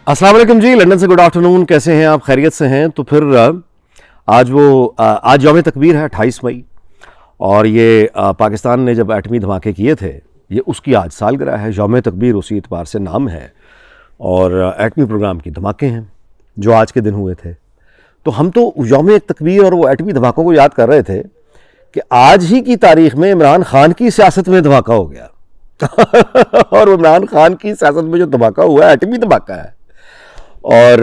अस्सलाम वालेकुम जी, लंदन से गुड आफ्टरनून। कैसे हैं आप? खैरियत से हैं? तो फिर आज यौम तकबीर है 28 मई, और ये पाकिस्तान ने जब एटमी धमाके किए थे, ये उसकी आज सालगिरह है। यौम तकबीर उसी एतबार से नाम है, और एटमी प्रोग्राम की धमाके हैं जो आज के दिन हुए थे। तो हम तो यौम तकबीर और वो एटमी धमाकों को याद कर रहे थे कि आज ही की तारीख में इमरान खान की सियासत में धमाका हो गया और इमरान खान की सियासत में जो धमाका हुआ है एटमी धमाका है, और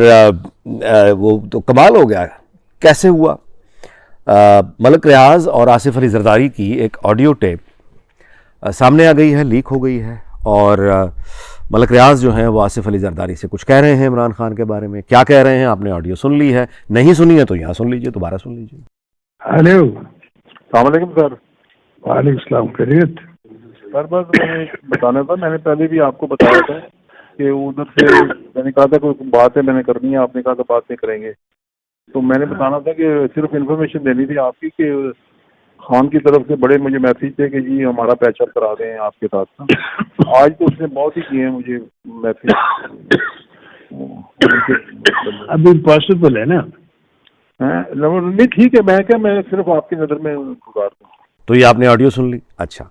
वो तो कमाल हो गया। कैसे हुआ? मलक रियाज और आसिफ अली जरदारी की एक ऑडियो टेप सामने आ गई है, लीक हो गई है, और मलक रियाज जो हैं वो आसिफ अली जरदारी से कुछ कह रहे हैं इमरान खान के बारे में। क्या कह रहे हैं आपने ऑडियो सुन ली है? नहीं सुनी है तो यहाँ सुन लीजिए, दोबारा सुन लीजिए। हेलो, अस्सलाम वालेकुम सर। वालेकुम सलाम। खैरियत? सर बस मैंने बताना था, मैंने पहले भी आपको बताया था कि उधर से मैंने कहा था कोई बात है मैंने करनी है, आपने कहा था बात नहीं करेंगे। तो मैंने बताना था कि सिर्फ इन्फॉर्मेशन देनी थी आपकी कि खान की तरफ से बड़े मुझे मैसेज थे कि जी हमारा पैचअप करा दें आपके साथ ना। आज तो उसने बहुत ही किए हैं मुझे मैसेज। अभी पॉसिबल है ना? नहीं ठीक है, मैं सिर्फ आपकी नज़र में गुजार दूँ। तो ये आपने ऑडियो सुन ली। अच्छा,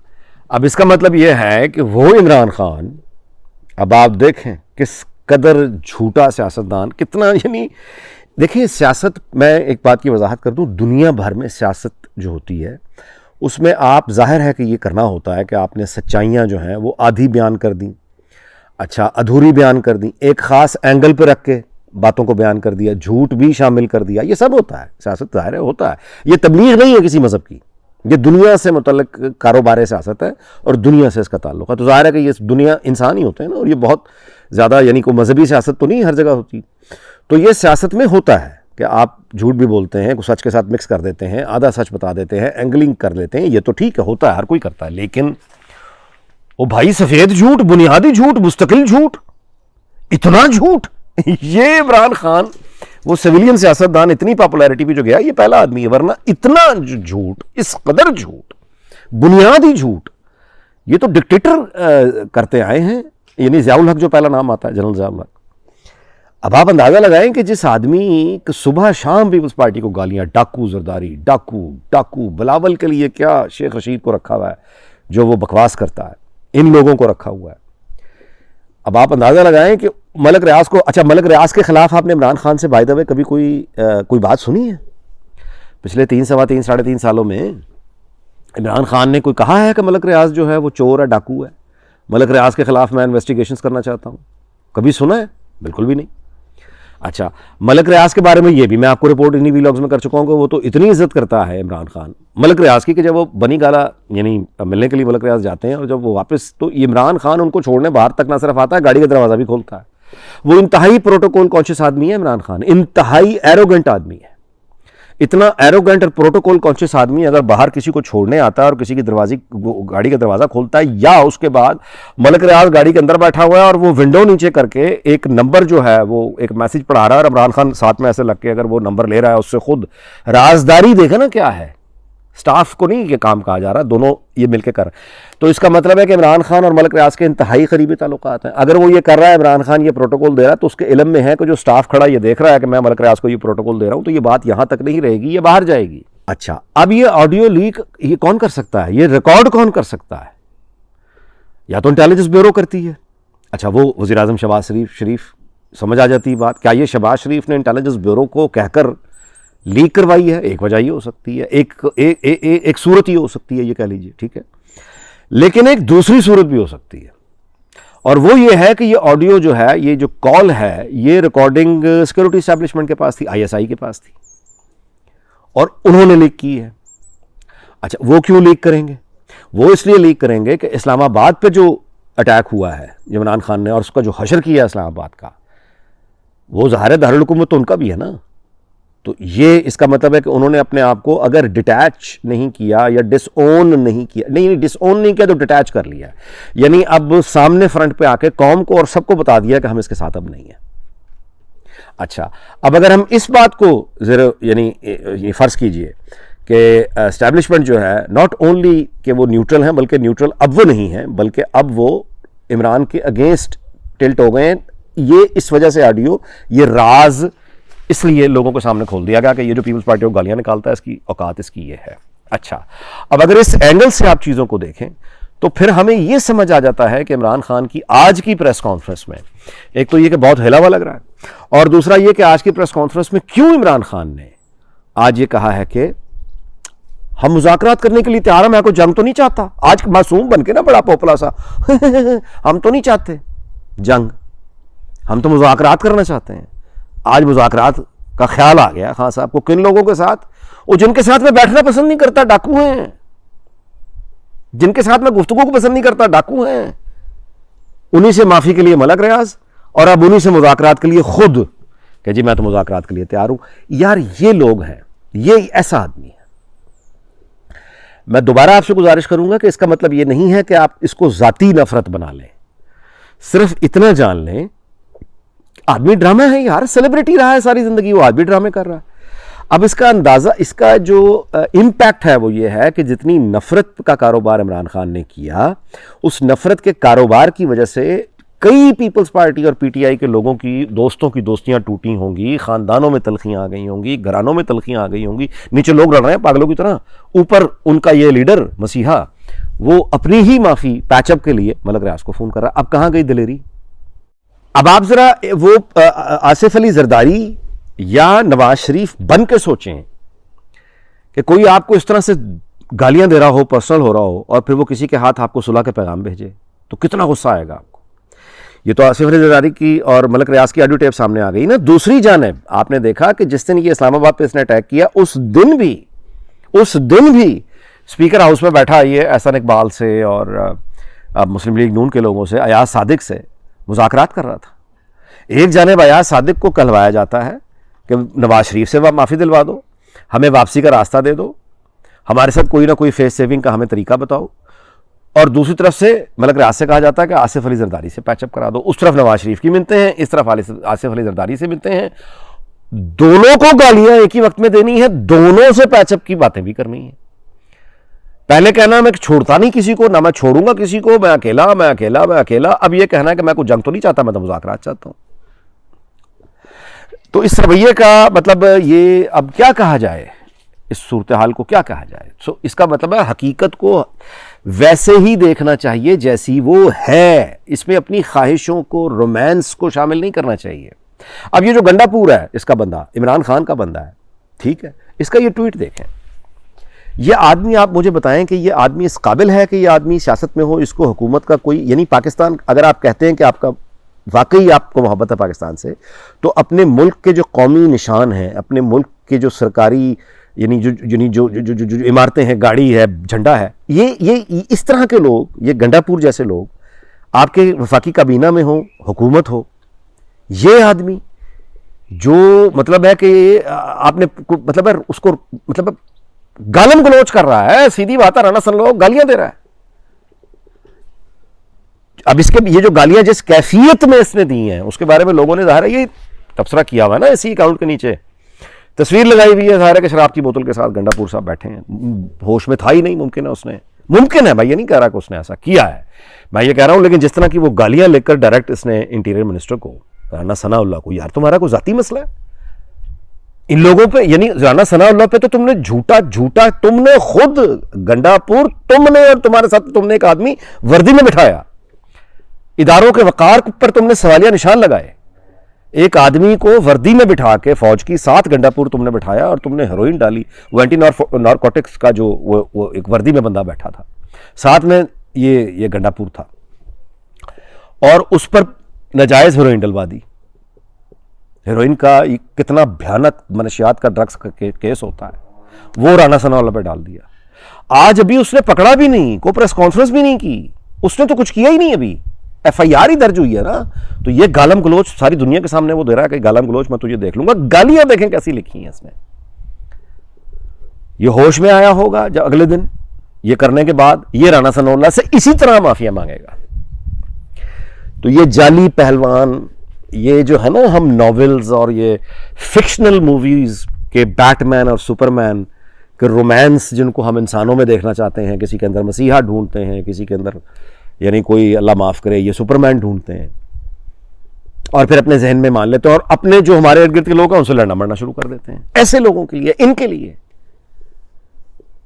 अब इसका मतलब ये है कि वो इमरान खान, अब आप देखें किस कदर झूठा सियासतदान, कितना, यानी देखिए सियासत, मैं एक बात की वजाहत कर दूं, दुनिया भर में सियासत जो होती है उसमें आप, जाहिर है कि ये करना होता है कि आपने सच्चाइयाँ जो हैं वो आधी बयान कर दी, अच्छा अधूरी बयान कर दी, एक ख़ास एंगल पर रख के बातों को बयान कर दिया, झूठ भी शामिल कर दिया। ये सब होता है, सियासत जाहिर है होता है। ये तबलीग नहीं है किसी मज़हब की, ये दुनिया से मुतल्लिक कारोबार सियासत है और दुनिया से इसका ताल्लुक है। तो ज़ाहिर है कि ये दुनिया इंसान ही होते हैं ना, और ये बहुत ज़्यादा, यानी कोई मजहबी सियासत तो नहीं हर जगह होती। तो ये सियासत में होता है कि आप झूठ भी बोलते हैं, कुछ सच के साथ मिक्स कर देते हैं, आधा सच बता देते हैं, एंगलिंग कर लेते हैं। ये तो ठीक है, होता है, हर कोई करता है। लेकिन वो भाई सफ़ेद झूठ, बुनियादी झूठ, मुस्तकिल झूठ, इतना झूठ ये इमरान खान, वो सिविलियन सियासतदान, इतनी पॉपुलैरिटी भी जो गया, ये पहला आदमी है। वरना इतना झूठ, इस कदर झूठ, बुनियादी झूठ, ये तो डिक्टेटर करते आए हैं। यानी ज़ियाउल हक जो पहला नाम आता है, जनरल ज़ियाउल हक। अब आप अंदाज़ा लगाएं कि जिस आदमी को सुबह शाम पीपल्स पार्टी को गालियां, डाकू जरदारी, डाकू डाकू, बिलावल के लिए क्या शेख रशीद को रखा हुआ है जो वो बकवास करता है, इन लोगों को रखा हुआ है। अब आप अंदाज़ा लगाएं कि मलक रियाज को, अच्छा मलक रियाज के ख़िलाफ़ आपने इमरान खान से बाय द वे कभी कोई बात सुनी है? पिछले 3 साढ़े 3 सालों में इमरान खान ने कोई कहा है कि मलक रियाज जो है वो चोर है, डाकू है, मलक रियाज के ख़िलाफ़ मैं इन्वेस्टिगेशंस करना चाहता हूँ? कभी सुना है? बिल्कुल भी नहीं। अच्छा, मलक रियाज के बारे में ये भी मैं आपको रिपोर्ट इन्हीं व्लॉग्स में कर चुका हूँ कि वो तो इतनी इज्जत करता है इमरान खान मलक रियाज की कि जब वो बनी गाला यानी मिलने के लिए मलक रियाज जाते हैं, और जब वो वापस, तो इमरान खान उनको छोड़ने बाहर तक ना सिर्फ आता है, गाड़ी का दरवाज़ा भी खोलता है। वो इंतहाई प्रोटोकॉल कॉन्शियस आदमी है इमरान खान, इंतहाई एरोगेंट आदमी है। इतना एरोगेंट और प्रोटोकॉल कॉन्शियस आदमी अगर बाहर किसी को छोड़ने आता है और किसी की गाड़ी का दरवाज़ा खोलता है, या उसके बाद मलक रियाज गाड़ी के अंदर बैठा हुआ है और वो विंडो नीचे करके एक नंबर जो है वो एक मैसेज पढ़ा रहा है, और इमरान खान साथ में ऐसे लग के अगर वो नंबर ले रहा है, उससे खुद राजदारी देखे ना क्या है, स्टाफ को नहीं ये काम कहा जा रहा, दोनों ये मिलकर कर। तो इसका मतलब है कि इमरान खान और मलक रियाज के इंतहाई करीबी ताल्लुकात हैं। अगर वो ये कर रहा है, इमरान खान ये प्रोटोकॉल दे रहा है, तो उसके इल्म में है कि जो स्टाफ खड़ा ये देख रहा है कि मैं मलक रियाज को ये प्रोटोकॉल दे रहा हूं, तो ये बात यहां तक नहीं रहेगी, ये बाहर जाएगी। अच्छा, अब ये ऑडियो लीक ये कौन कर सकता है? ये रिकॉर्ड कौन कर सकता है? या तो इंटेलिजेंस ब्यूरो करती है। अच्छा, वो वज़ीर आज़म शहबाज शरीफ समझ आ जाती है बात। क्या ये शहबाज शरीफ ने इंटेलिजेंस ब्यूरो को कहकर लीक करवाई है? एक वजह ये हो सकती है, एक सूरत ये हो सकती है, ये कह लीजिए, ठीक है। लेकिन एक दूसरी सूरत भी हो सकती है, और वो ये है कि ये ऑडियो जो है, ये जो कॉल है, ये रिकॉर्डिंग सिक्योरिटी एस्टैब्लिशमेंट के पास थी, ISI के पास थी, और उन्होंने लीक की है। अच्छा, वो क्यों लीक करेंगे? वो इसलिए लीक करेंगे कि इस्लामाबाद पे जो अटैक हुआ है इमरान खान ने, और उसका जो हशर किया इस्लामाबाद का, वो ज़ाहिर दारुल हुकूमत तो उनका भी है ना। तो ये इसका मतलब है कि उन्होंने अपने आप को अगर डिटैच नहीं किया या डिसओन नहीं किया, नहीं डिसओन नहीं किया तो डिटैच कर लिया, यानी अब सामने फ्रंट पे आके कौम को और सबको बता दिया कि हम इसके साथ अब नहीं है। अच्छा, अब अगर हम इस बात को जरा यानी ये फ़र्ज़ कीजिए कि एस्टैब्लिशमेंट जो है नॉट ओनली कि वो न्यूट्रल हैं, बल्कि न्यूट्रल अब वो नहीं है, बल्कि अब वो इमरान के अगेंस्ट टिल्ट हो गए हैं, ये इस वजह से ऑडियो, ये राज इसलिए लोगों के सामने खोल दिया गया कि ये जो पीपल्स पार्टी को गालियां निकालता है, इसकी औकात इसकी ये है। अच्छा, अब अगर इस एंगल से आप चीज़ों को देखें तो फिर हमें यह समझ आ जाता है कि इमरान खान की आज की प्रेस कॉन्फ्रेंस में एक तो ये कि बहुत हिला हुआ लग रहा है, और दूसरा ये कि आज की प्रेस कॉन्फ्रेंस में क्यों इमरान खान ने आज ये कहा है कि हम मुज़ाकरात करने के लिए तैयार हैं, मैं कोई जंग तो नहीं चाहता। आज मासूम बन के ना बड़ा पोपला सा हम तो नहीं चाहते जंग, हम तो मुज़ाकरात करना चाहते हैं। आज मुज़ाकरात का ख्याल आ गया खान साहब को, किन लोगों के साथ? वो जिनके साथ मैं बैठना पसंद नहीं करता, डाकू हैं। जिनके साथ मैं गुफ्तगू को पसंद नहीं करता, डाकू हैं। उन्हीं से माफी के लिए मलक रियाज, और अब उन्हीं से मुज़ाकरात के लिए खुद कि जी मैं तो मुज़ाकरात के लिए तैयार हूं। यार ये लोग हैं, ये ऐसा आदमी है। मैं दोबारा आपसे गुजारिश करूंगा कि इसका मतलब ये नहीं है कि आप इसको जाती नफरत बना लें, सिर्फ इतना जान लें आदमी ड्रामा है यार, सेलिब्रिटी रहा है सारी जिंदगी, वो आज भी ड्रामे कर रहा है। अब इसका अंदाजा, इसका जो इम्पैक्ट है वो ये है कि जितनी नफरत का कारोबार इमरान खान ने किया, उस नफरत के कारोबार की वजह से कई पीपल्स पार्टी और पीटीआई के लोगों की, दोस्तों की दोस्तियां टूटी होंगी, खानदानों में तलखियां आ गई होंगी, घरानों में तलखियां आ गई होंगी। नीचे लोग लड़ रहे हैं पागलों की तरह, ऊपर उनका ये लीडर मसीहा वो अपनी ही माफी पैचअप के लिए मलक रियाज को फोन कर रहा है। अब कहां गई दिलेरी? अब आप जरा वो आसिफ अली जरदारी या नवाज शरीफ बन के सोचें कि कोई आपको इस तरह से गालियां दे रहा हो, पर्सनल हो रहा हो, और फिर वो किसी के हाथ आपको सुलह के पैगाम भेजे, तो कितना गुस्सा आएगा आपको। ये तो आसिफ अली जरदारी की और मलक रियाज की ऑडियो टेप सामने आ गई ना। दूसरी जानिब आपने देखा कि जिस दिन ये इस्लामाबाद पे इसने अटैक किया, उस दिन भी स्पीकर हाउस में बैठा ये एहसन इकबाल से और मुस्लिम लीग नून के लोगों से, अयाज सादिक से मुज़ाकरात कर रहा था। एक जानिब अयाज सादिक को कहलवाया जाता है कि नवाज शरीफ से माफ़ी दिलवा दो, हमें वापसी का रास्ता दे दो, हमारे साथ कोई ना कोई फेस सेविंग का हमें तरीका बताओ, और दूसरी तरफ से मलक रियाज से कहा जाता है कि आसिफ अली जरदारी से पैचअप करा दो। उस तरफ नवाज शरीफ की मिलते हैं, इस तरफ आसिफ अली जरदारी से मिलते हैं। दोनों को गालियां एक ही वक्त में देनी है, दोनों से पैचअप की बातें भी करनी है। पहले कहना मैं छोड़ता नहीं किसी को, ना मैं छोड़ूंगा किसी को, मैं अकेला मैं अकेला मैं अकेला। अब यह कहना है कि मैं कोई जंग तो नहीं चाहता, मैं तो मुज़ाकरात चाहता हूं। तो इस रवैये का मतलब ये, अब क्या कहा जाए, इस सूरत हाल को क्या कहा जाए? सो इसका मतलब है हकीकत को वैसे ही देखना चाहिए जैसी वो है, इसमें अपनी ख्वाहिशों को, रोमांस को शामिल नहीं करना चाहिए। अब ये जो गंडापुर है, इसका बंदा इमरान खान का बंदा है, ठीक है, इसका ये ट्वीट देखें। ये आदमी, आप मुझे बताएं कि ये आदमी इस काबिल है कि ये आदमी सियासत में हो, इसको हुकूमत का कोई, यानी पाकिस्तान, अगर आप कहते हैं कि आपका वाकई आपको मोहब्बत है पाकिस्तान से, तो अपने मुल्क के जो कौमी निशान हैं, अपने मुल्क के जो सरकारी यानी जो इमारतें हैं, गाड़ी है, झंडा है, ये इस तरह के लोग, ये गंडापुर जैसे लोग आपके वफाकी काबीना में हो, हुकूमत हो, ये आदमी जो मतलब है कि आपने मतलब है उसको मतलब गालन गलोच कर रहा है, सीधी बात है, राना सल्लल्लाहु गालियां दे रहा है। अब इसके ये जो गालियां जिस कैफियत में इसने दी हैं उसके बारे में लोगों ने ज़ाहिर है ये तबसरा किया हुआ है ना, इसी अकाउंट के नीचे तस्वीर लगाई हुई है, ज़ाहिर है कि शराब की बोतल के साथ गंडापुर साहब बैठे हैं, होश में था ही नहीं। मुमकिन है उसने, मुमकिन है, मैं ये नहीं कह रहा कि उसने ऐसा किया है, मैं ये कह रहा हूं, लेकिन जिस तरह की वो गालियां लेकर डायरेक्ट इसने इंटीरियर मिनिस्टर को, राना सनाउल्लाह को, यार तुम्हारा कोई जाती मसला है इन लोगों पे, यानी राना सनाउल्लाह पे तो तुमने झूठा तुमने खुद गंडापुर, तुमने और तुम्हारे साथ तुमने एक आदमी वर्दी में बिठाया, इदारों के वकार पर तुमने सवालिया निशान लगाए, एक आदमी को वर्दी में बिठा के फौज की साथ गंडापुर तुमने बिठाया और तुमने हेरोइन डाली। वो एंटी नारकोटिक्स का जो वो एक वर्दी में बंदा बैठा था, साथ में ये गंडापुर था, और उस पर नाजायज हेरोइन डलवा दी। हेरोइन का कितना भयानक मनशियात का ड्रग्स का केस होता है, वो राना सनाउल्लाह पे डाल दिया। आज अभी उसने पकड़ा भी नहीं, कोई प्रेस कॉन्फ्रेंस भी नहीं की, उसने तो कुछ किया ही नहीं, अभी एफआईआर ही दर्ज हुई है ना। तो ये गालम गलोच सारी दुनिया के सामने वो दे रहा है कि गालम गलोच मैं तुझे देख लूंगा। गालियां देखें कैसी लिखी हैं इसने। ये होश में आया होगा जब अगले दिन ये करने के बाद ये राना सनाउल्लाह से इसी तरह माफिया मांगेगा। तो ये जाली पहलवान, ये जो है ना, हम नॉवेल्स और ये फिक्शनल मूवीज के बैटमैन और सुपरमैन के रोमांस जिनको हम इंसानों में देखना चाहते हैं, किसी के अंदर मसीहा ढूंढते हैं, किसी के अंदर यानी कोई अल्लाह माफ़ करे ये सुपरमैन ढूंढते हैं, और फिर अपने जहन में मान लेते हैं और अपने जो हमारे इर्द गिर्द के लोग हैं उनसे लड़ना मरना शुरू कर देते हैं। ऐसे लोगों के लिए, इनके लिए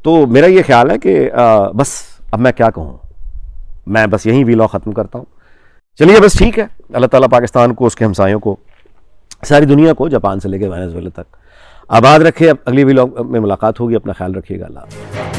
तो मेरा ये ख्याल है कि बस अब मैं क्या कहूँ, मैं बस यहीं वीलॉग ख़त्म करता हूँ। चलिए बस ठीक है, अल्लाह ताला पाकिस्तान को, उसके हमसायों को, सारी दुनिया को, जापान से लेकर वेनेजुएला तक आबाद रखे। अब अगली वीलॉग में मुलाकात होगी, अपना ख्याल रखिएगा। अल्लाह हाफ़िज़।